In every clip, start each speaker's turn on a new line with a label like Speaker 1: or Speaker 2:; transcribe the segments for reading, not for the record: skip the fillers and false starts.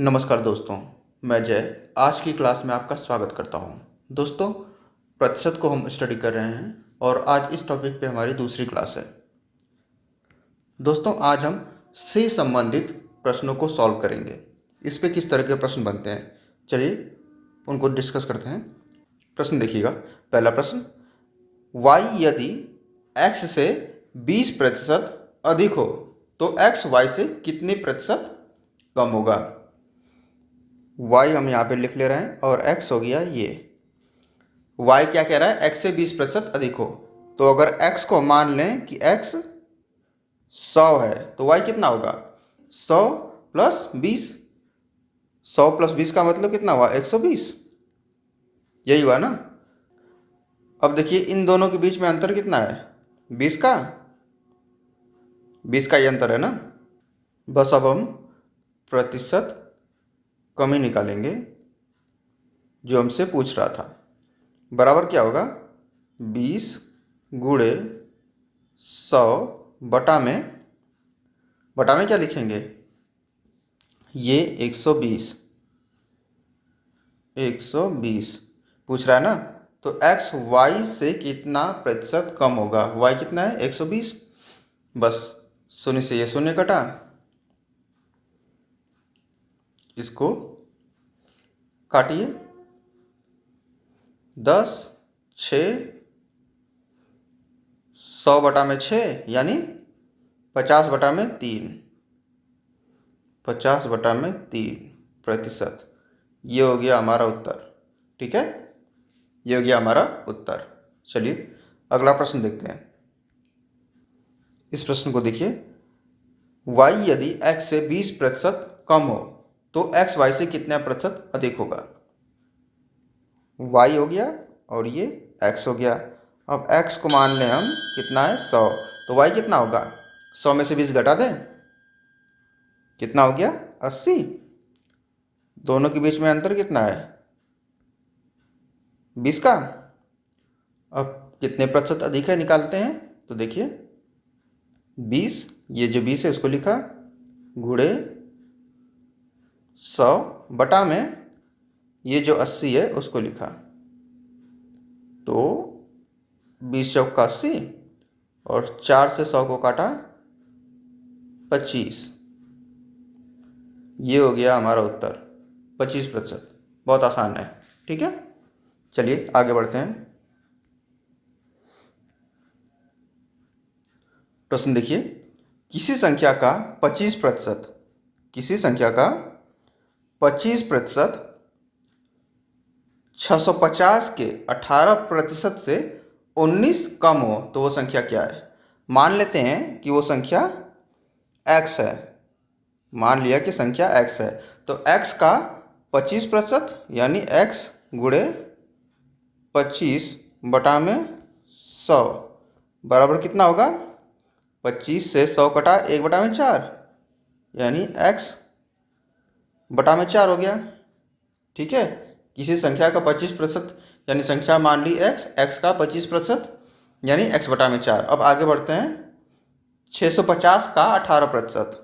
Speaker 1: नमस्कार दोस्तों, मैं जय आज की क्लास में आपका स्वागत करता हूं। दोस्तों, प्रतिशत को हम स्टडी कर रहे हैं और आज इस टॉपिक पे हमारी दूसरी क्लास है। दोस्तों, आज हम से संबंधित प्रश्नों को सॉल्व करेंगे। इस पे किस तरह के प्रश्न बनते हैं, चलिए उनको डिस्कस करते हैं। प्रश्न देखिएगा। पहला प्रश्न, y यदि x से 20% अधिक हो तो x y से कितने प्रतिशत कम होगा। y हम यहाँ पे लिख ले रहे हैं और x हो गया ये। y क्या कह रहा है, x से 20% अधिक हो, तो अगर x को मान लें कि x 100 है तो y कितना होगा, 100 प्लस 20। 100 प्लस 20 का मतलब कितना हुआ, 120। यही हुआ ना। अब देखिए इन दोनों के बीच में अंतर कितना है, 20 का। 20 का ये अंतर है ना। बस अब हम प्रतिशत कमी निकालेंगे जो हमसे पूछ रहा था। बराबर क्या होगा, 20 गुणे 100 बटा में क्या लिखेंगे, ये 120 पूछ रहा है ना। तो x y से कितना प्रतिशत कम होगा, y कितना है 120। बस शून्य से ये शून्य कटा, इसको काटिए। 10 6 100 बटा में 6 यानी 50 बटा में 3। 50 बटा में 3 प्रतिशत, ये हो गया हमारा उत्तर। ठीक है, ये हो गया हमारा उत्तर। चलिए अगला प्रश्न देखते हैं। इस प्रश्न को देखिए, y यदि x से 20% कम हो तो x y से कितने प्रतिशत अधिक होगा। y हो गया और ये x हो गया। अब x को मान लें हम, कितना है 100, तो y कितना होगा, 100 में से 20 घटा दें, कितना हो गया 80। दोनों के बीच में अंतर कितना है, 20 का। अब कितने प्रतिशत अधिक है निकालते हैं, तो देखिए 20, ये जो 20 है उसको लिखा, गुणे 100 बटा में ये जो 80 है उसको लिखा। तो 20 चौका 80 और 4 से 100 को काटा 25, ये हो गया हमारा उत्तर 25%। बहुत आसान है। ठीक है, चलिए आगे बढ़ते हैं। प्रश्न देखिए, किसी संख्या का 25%, किसी संख्या का 25% 650 के 18% से 19 कम हो तो वो संख्या क्या है। मान लेते हैं कि वो संख्या x है। मान लिया कि संख्या x है, तो x का 25% यानी x गुणे 25 बटा में 100 बराबर कितना होगा, 25 से 100 कटा 1 बटा में 4 यानी x बटा में 4 हो गया। ठीक है, किसी संख्या का 25% यानी संख्या मान ली x का 25% यानी x बटा में 4। अब आगे बढ़ते हैं। 650 का 18%,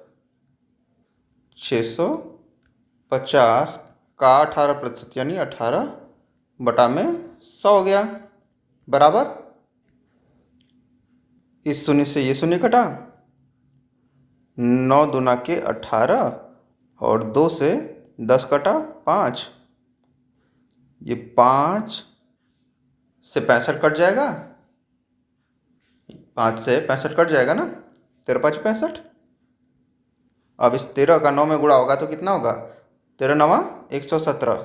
Speaker 1: 650 का 18% यानी 18 बटा में 100 हो गया। बराबर इस शून्य से ये शून्य कटा, 9 दूना के 18 और 2 से 10 कटा 5, ये 5 से 65 कट जाएगा, 5 से 65 कट जाएगा ना, 13 5 65। अब इस 13 का 9 में गुणा होगा तो कितना होगा, 13 9 117।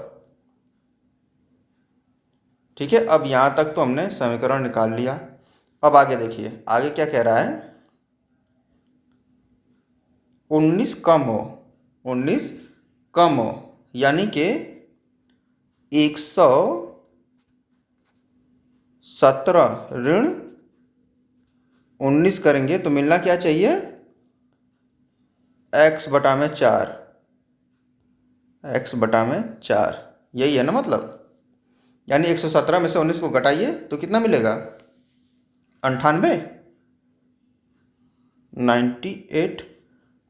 Speaker 1: ठीक है, अब यहाँ तक तो हमने समीकरण निकाल लिया। अब आगे देखिए, आगे क्या कह रहा है, 19 कम हो, 19 कम हो यानी कि 117 ऋण 19 करेंगे तो मिलना क्या चाहिए, x बटा में 4, x बटा में 4, यही है ना मतलब। यानी 117 में से 19 को घटाइए तो कितना मिलेगा, 98, 98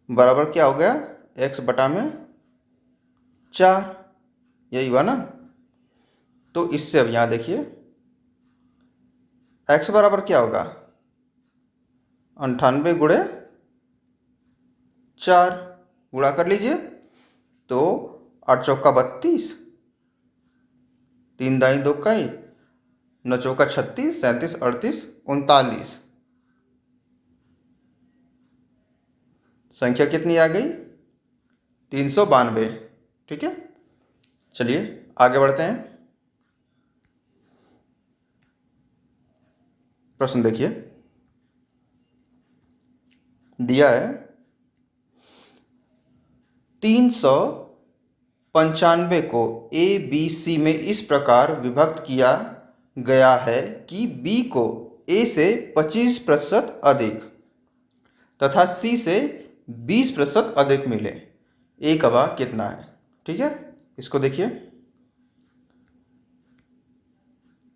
Speaker 1: बराबर क्या हो गया, x बटा में 4, यही हुआ ना। तो इससे अब यहाँ देखिए x बराबर क्या होगा, 98 गुणे 4, गुणा कर लीजिए। तो 8 चौका 32, 3 दाई 2 काई, 9 चौका 36, 37, 38, 39। संख्या कितनी आ गई, 392। ठीक है, चलिए आगे बढ़ते हैं। प्रश्न देखिए, दिया है 395 को ए बी सी में इस प्रकार विभक्त किया गया है कि बी को ए से 25% अधिक तथा सी से 20% अधिक मिले। ए का भाग कितना है। ठीक है, इसको देखिए।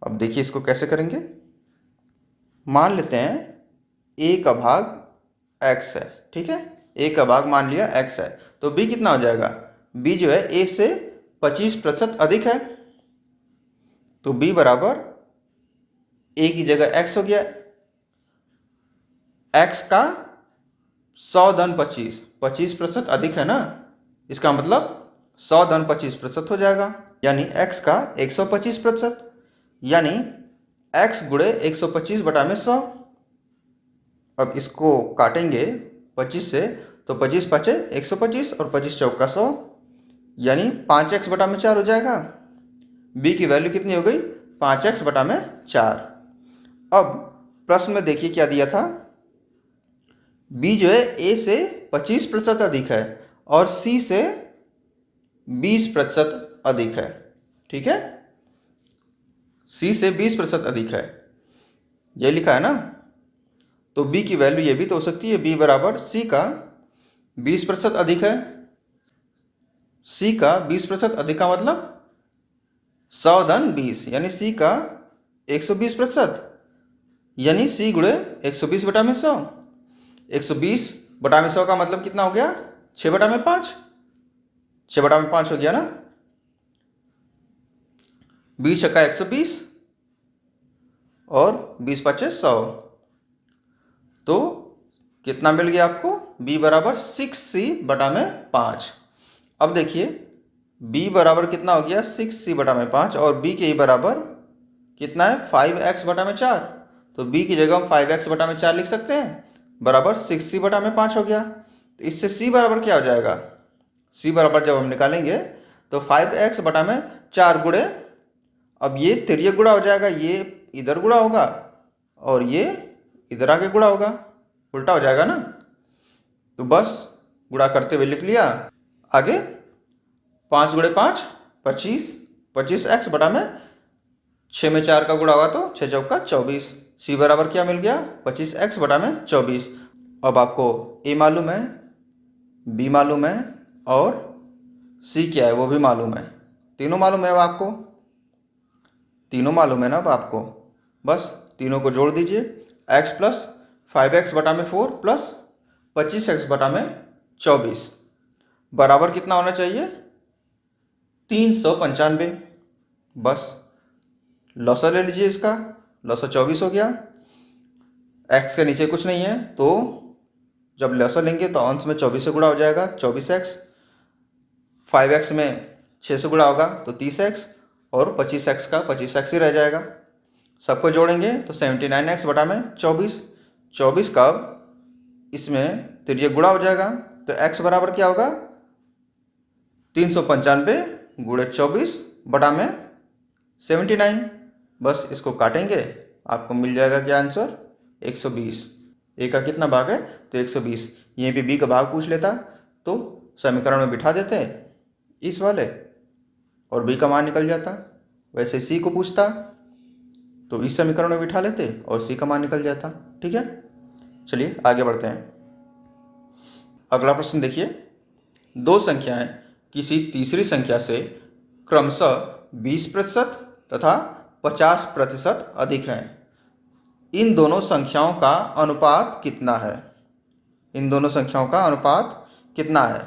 Speaker 1: अब देखिए इसको कैसे करेंगे। मान लेते हैं ए का भाग x है। ठीक है, ए का भाग मान लिया x है, तो b कितना हो जाएगा, b जो है a से 25% अधिक है, तो b बराबर a की जगह x हो गया। x का 100 धन 25% अधिक है ना, इसका मतलब 100 धन 25% हो जाएगा, यानी x का 125%, यानी x गुणे 125 बटा में 100। अब इसको काटेंगे 25 से, तो 25 पचे 125 और 25 चौका 100, यानी 5x बटा में 4 हो जाएगा। b की वैल्यू कितनी हो गई, 5x बटा में 4। अब प्रश्न में देखिए क्या दिया था, b जो है a से 25% अधिक है और c से 20% अधिक है। ठीक है, c से 20% अधिक है, ये लिखा है ना। तो b की वैल्यू ये भी तो हो सकती है, b बराबर c का 20% अधिक है। c का 20% अधिक का मतलब 100 धन 20, यानी c का 120%, यानी c गुणे 120 बटा में 100। 120 बटा में 100 का मतलब कितना हो गया, 6 बटा में 5, 6 बटा में 5 हो गया ना। 20 छक्का 120 और 20 पचे 100, तो कितना मिल गया आपको, b बराबर 6c बटा में 5। अब देखिए b बराबर कितना हो गया, 6c बटा में 5, और b के बराबर कितना है, 5x बटा में 4। तो b की जगह हम 5x बटा में 4 लिख सकते हैं, बराबर 6c बटा में 5 हो गया। तो इससे c बराबर क्या हो जाएगा, c बराबर जब हम निकालेंगे तो 5x बटा में 4 गुणे, अब ये तिर्यक गुणा हो जाएगा, ये इधर गुणा होगा और ये इधर आके गुणा होगा, उल्टा हो जाएगा ना। तो बस गुणा करते हुए लिख लिया। आगे 5 गुणे 5 25, 25x बटा में 6 में 4 का गुणा होगा तो 6 चौका 24। c बराबर क्या मिल गया, 25x बटा में 24। अब आपको a मालूम है, b मालूम है और c क्या है वो भी मालूम है, तीनों मालूम है अब आपको, तीनों मालूम है ना अब आपको। बस तीनों को जोड़ दीजिए, x प्लस 5x बटा में 4 प्लस 25x बटा में 24 बराबर कितना होना चाहिए, 395। बस लौसा ले लीजिए, इसका लौसा 24 हो गया। x के नीचे कुछ नहीं है, तो जब लौसा लेंगे तो अंश में 24 से गुणा हो जाएगा, 24x। 5x में 6 से गुणा होगा तो 30x, और 25x का 25x ही रह जाएगा। सबको जोड़ेंगे तो 79x बटा में 24। 24 का अब इसमें तिर्यक गुणा हो जाएगा, तो x बराबर क्या होगा, 395 गुणे 24 बटा में 79। बस इसको काटेंगे, आपको मिल जाएगा क्या आंसर, 120। ए का कितना भाग है, तो 120। यहीं पे बी का भाग पूछ लेता तो समीकरण में बिठा देते इस वाले और बी का मान निकल जाता। वैसे सी को पूछता तो इस समीकरण में बिठा लेते और सी का मान निकल जाता। ठीक है, चलिए आगे बढ़ते हैं। अगला प्रश्न देखिए, दो संख्याएं किसी तीसरी संख्या से क्रमशः 20% तथा 50% अधिक हैं। इन दोनों संख्याओं का अनुपात कितना है, इन दोनों संख्याओं का अनुपात कितना है।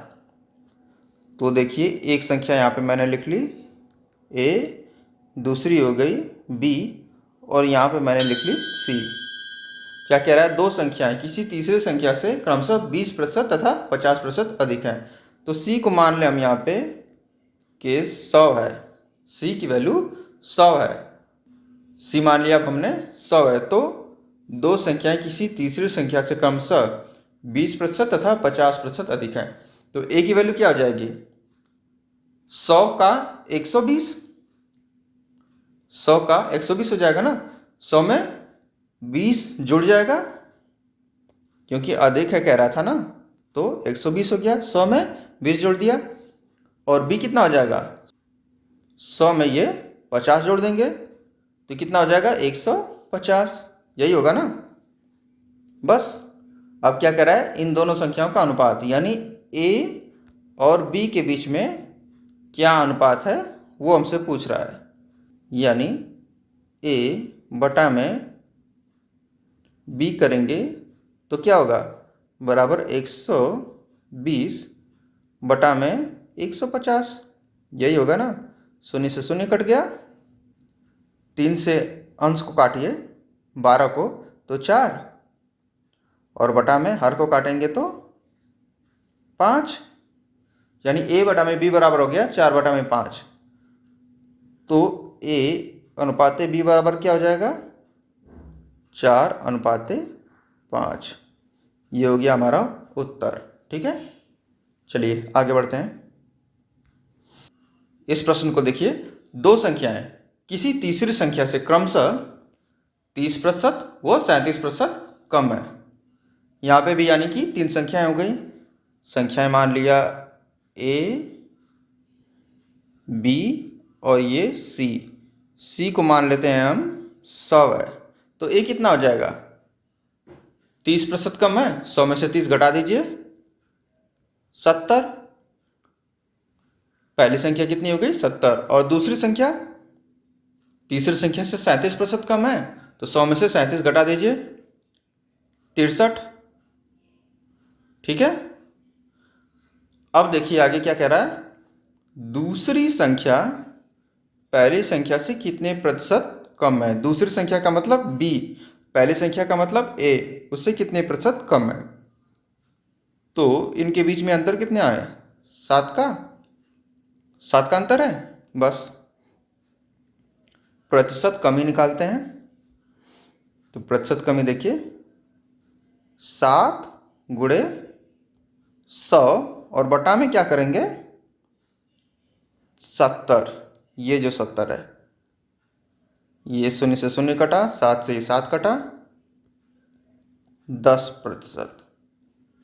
Speaker 1: तो देखिए एक संख्या यहाँ पे मैंने लिख ली ए, दूसरी हो गई बी और यहाँ पे मैंने लिख ली सी। क्या कह रहा है? दो संख्याएं किसी तीसरे संख्या से क्रमशः 20% तथा 50% अधिक हैं। तो सी को मान लें हम यहाँ पे कि 100 है। सी की वैल्यू 100 है। सी मान लिया अब हमने 100 है। तो दो संख्याएं किसी तीसरी संख्या से क्रमशः 20% तथा 50% अधिक है। तो ए की वैल्यू क्या हो जाएगी? 100 का 120, 100 का 120 हो जाएगा ना। 100 में 20 जुड़ जाएगा क्योंकि अधिक है कह रहा था ना, तो 120 हो गया। 100 में 20 जोड़ दिया और बी कितना हो जाएगा? 100 में ये 50 जोड़ देंगे तो कितना हो जाएगा? 150। यही होगा ना। बस अब क्या कर रहा है? इन दोनों संख्याओं का अनुपात, यानी ए और बी के बीच में क्या अनुपात है वो हमसे पूछ रहा है। यानी ए बटा में बी करेंगे तो क्या होगा? बराबर 120 बटा में 150। यही होगा ना। शून्य से शून्य कट गया, 3 से अंश को काटिए 12 को तो 4 और बटा में हर को काटेंगे तो 5, यानी ए बटा में बी बराबर हो गया 4 बटा में 5। तो ए अनुपाते बी बराबर क्या हो जाएगा? 4:5। ये हो गया हमारा उत्तर। ठीक है, चलिए आगे बढ़ते हैं। इस प्रश्न को देखिए। दो संख्याएं किसी तीसरी संख्या से क्रमशः 30% व 37% कम है। यहाँ पे भी यानी कि 3 संख्याएं हो गई। संख्याएं मान लिया ए, बी और ये सी। सी को मान लेते हैं हम 100 है। तो ए कितना हो जाएगा? 30% कम है। 100 में से 30 घटा दीजिए, 70। पहली संख्या कितनी हो गई? 70। और दूसरी संख्या तीसरी संख्या से 37% कम है, तो 100 में से 37 घटा दीजिए, 63। ठीक है। अब देखिए आगे क्या कह रहा है? दूसरी संख्या पहली संख्या से कितने प्रतिशत कम है? दूसरी संख्या का मतलब बी, पहली संख्या का मतलब ए, उससे कितने प्रतिशत कम है। तो इनके बीच में अंतर कितना है? 7 का अंतर है। बस प्रतिशत कमी निकालते हैं। तो प्रतिशत कमी देखिए, 7 गुणे 100 और बटा में क्या करेंगे? 70। ये जो 70 है, ये शून्य से शून्य कटा, 7 से 7 कटा, 10%।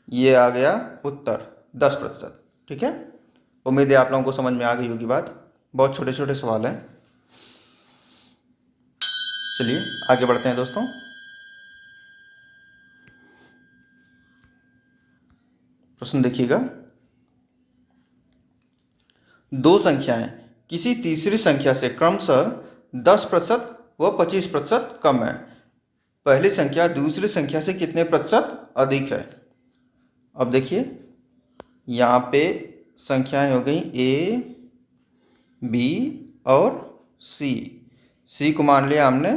Speaker 1: ये आ गया उत्तर 10%। ठीक है, उम्मीद है आप लोगों को समझ में आ गई होगी बात। बहुत छोटे छोटे सवाल हैं। चलिए आगे बढ़ते हैं दोस्तों। प्रश्न देखिएगा। दो संख्याएं किसी तीसरी संख्या से क्रमशः 10% व 25% कम है। पहली संख्या दूसरी संख्या से कितने प्रतिशत अधिक है? अब देखिए यहाँ पे संख्याएं हो गई ए, बी और सी। सी को मान लिया हमने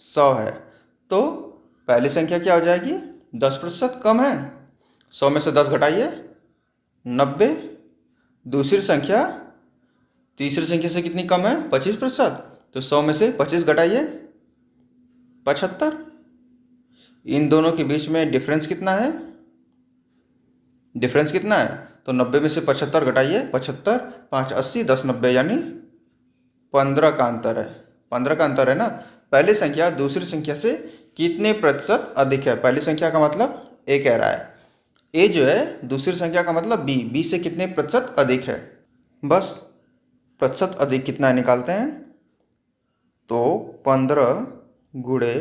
Speaker 1: 100 है। तो पहली संख्या क्या हो जाएगी? 10% कम है। 100 में से 10 घटाइए, 90। दूसरी संख्या तीसरी संख्या से कितनी कम है? 25%। तो 100 में से 25 घटाइए, 75। इन दोनों के बीच में डिफरेंस कितना है? डिफरेंस कितना है? तो 90 में से 75 घटाइए, 75, 5 80, 10 90, यानी 15 का अंतर है। 15 का अंतर है ना। पहली संख्या दूसरी संख्या से कितने प्रतिशत अधिक है? पहली संख्या का मतलब ए कह रहा है, ए जो है दूसरी संख्या का मतलब बी, बी से कितने प्रतिशत अधिक है। बस प्रतिशत अधिक कितना है निकालते हैं। तो 15 गुणे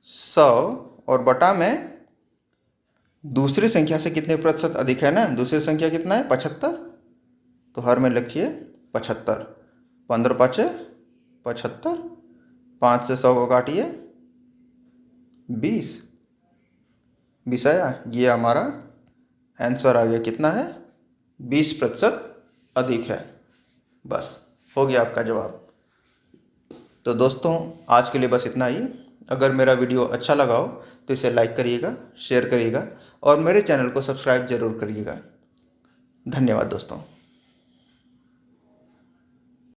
Speaker 1: 100 और बटा में दूसरी संख्या से कितने प्रतिशत अधिक है ना। दूसरी संख्या कितना है? 75। तो हर में लिखिए 75। 15 5 75, 5 से 100 को काटिए, 20 आया। ये हमारा आंसर आ गया। कितना है? 20% अधिक है। बस हो गया आपका जवाब। तो दोस्तों आज के लिए बस इतना ही। अगर मेरा वीडियो अच्छा लगा हो तो इसे लाइक करिएगा, शेयर करिएगा और मेरे चैनल को सब्सक्राइब ज़रूर करिएगा। धन्यवाद दोस्तों।